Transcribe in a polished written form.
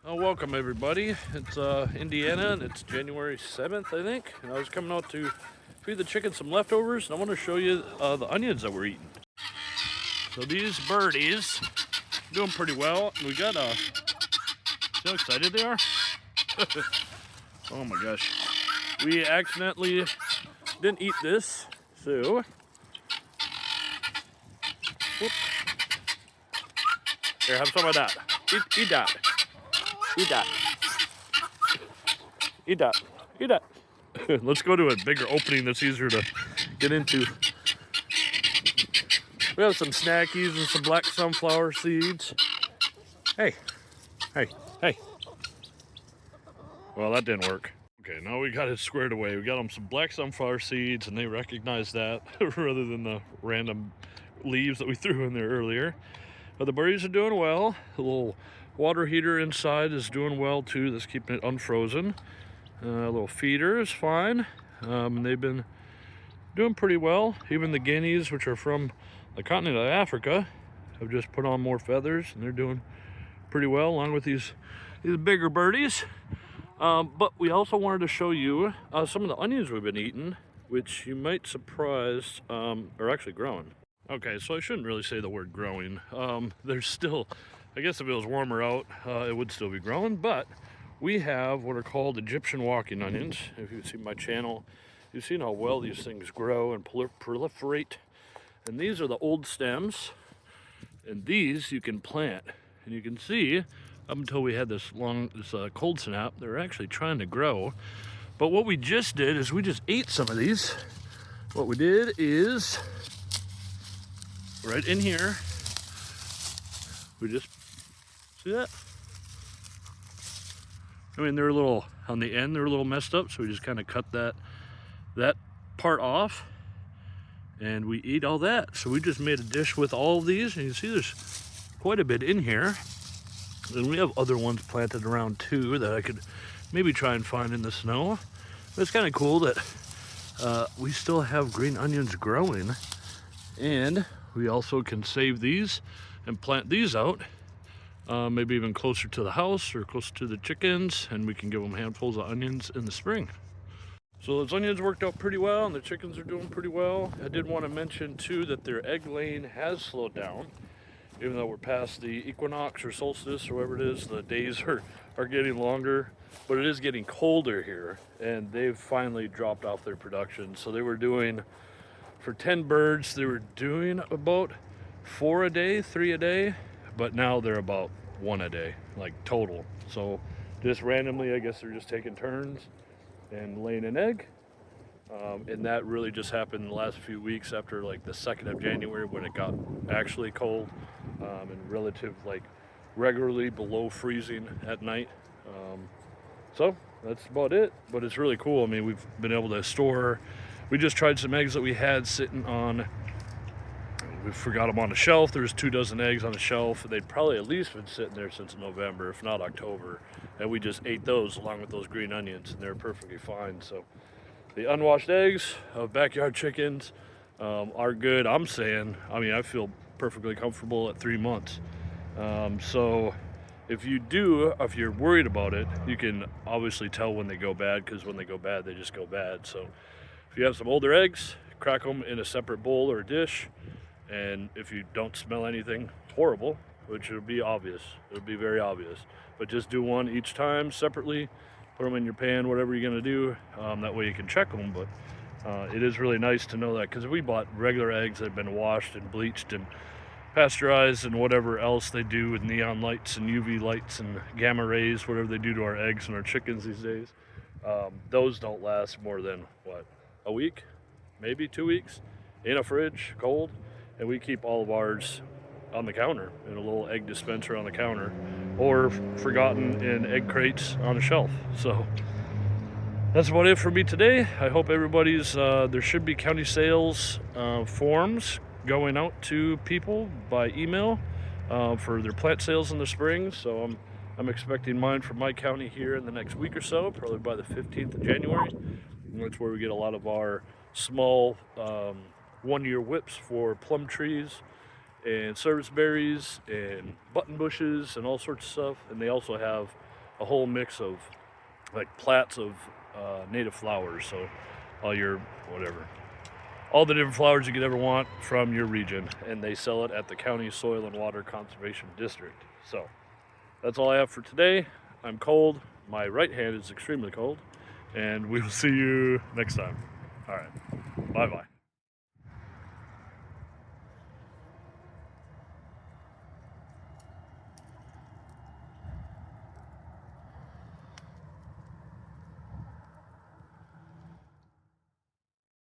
Welcome everybody. It's Indiana and it's January 7th, I think. And I was coming out to feed the chickens some leftovers, and I want to show you the onions that we're eating. So these birdies doing pretty well. And we got see how excited they are? Oh my gosh. We accidentally didn't eat this, so whoop. Here, have some of that. Eat that. Eat that. Eat that. Eat that. Let's go to a bigger opening that's easier to get into. We have some snackies and some black sunflower seeds. Hey. Hey. Hey. Well, that didn't work. Okay, now we got it squared away. We got them some black sunflower seeds, and they recognize that rather than the random leaves that we threw in there earlier. But the birdies are doing well. The little water heater inside is doing well too. That's keeping it unfrozen. Little feeder is fine. They've been doing pretty well. Even the guineas, which are from the continent of Africa, have just put on more feathers, and they're doing pretty well along with these bigger birdies. But we also wanted to show you some of the onions we've been eating, which you might surprise are actually growing. Okay, so I shouldn't really say the word growing. There's still, I guess if it was warmer out, it would still be growing, but we have what are called Egyptian walking onions. If you've seen my channel, you've seen how well these things grow and proliferate. And these are the old stems, and these you can plant. And you can see, up until we had this cold snap, they're actually trying to grow. But what we just did is we just ate some of these. What we did is, right in here, we just, see that? I mean, they're a little, on the end, they're a little messed up, so we just kind of cut that part off, and we eat all that. So we just made a dish with all of these, and you can see there's quite a bit in here. And we have other ones planted around too that I could maybe try and find in the snow. But it's kind of cool that we still have green onions growing, and we also can save these and plant these out, maybe even closer to the house or closer to the chickens, and we can give them handfuls of onions in the spring. So those onions worked out pretty well, and the chickens are doing pretty well. I did want to mention too that their egg laying has slowed down. Even though we're past the equinox or solstice or whatever it is, the days are getting longer, but it is getting colder here, and they've finally dropped off their production. So they were doing, for 10 birds, they were doing about 4 a day, 3 a day, but now they're about 1 a day, like total. So just randomly, I guess they're just taking turns and laying an egg. And that really just happened in the last few weeks after like the 2nd of January when it got actually cold, and relative, like regularly below freezing at night. So that's about it, but it's really cool. I mean, we've been able to store, we just tried some eggs that we had sitting on, we forgot them on the shelf. There's 2 dozen eggs on the shelf. They'd probably at least been sitting there since November, if not October, and we just ate those along with those green onions, and they're perfectly fine. So the unwashed eggs of backyard chickens are good. I'm saying, I mean, I feel perfectly comfortable at 3 months. So if you're worried about it, you can obviously tell when they go bad, because when they go bad, they just go bad. So if you have some older eggs, crack them in a separate bowl or a dish. And if you don't smell anything horrible, which would be obvious, it would be very obvious, but just do one each time separately. Put them in your pan, whatever you're going to do. That way you can check them. But it is really nice to know that, because if we bought regular eggs that have been washed and bleached and pasteurized and whatever else they do with neon lights and UV lights and gamma rays, whatever they do to our eggs and our chickens these days, those don't last more than, what, a week? Maybe 2 weeks in a fridge, cold. And we keep all of ours on the counter in a little egg dispenser on the counter, or forgotten in egg crates on a shelf. So that's about it for me today. I hope everybody's, there should be county sales forms going out to people by email for their plant sales in the spring. So I'm expecting mine from my county here in the next week or so, probably by the 15th of January. And that's where we get a lot of our small 1-year whips for plum trees and service berries and button bushes and all sorts of stuff. And they also have a whole mix of like plats of native flowers. So all your whatever, all the different flowers you could ever want from your region, and they sell it at the County Soil and Water Conservation District. So that's all I have for today. I'm cold. My right hand is extremely cold, and we will see you next time. All right. Bye-bye.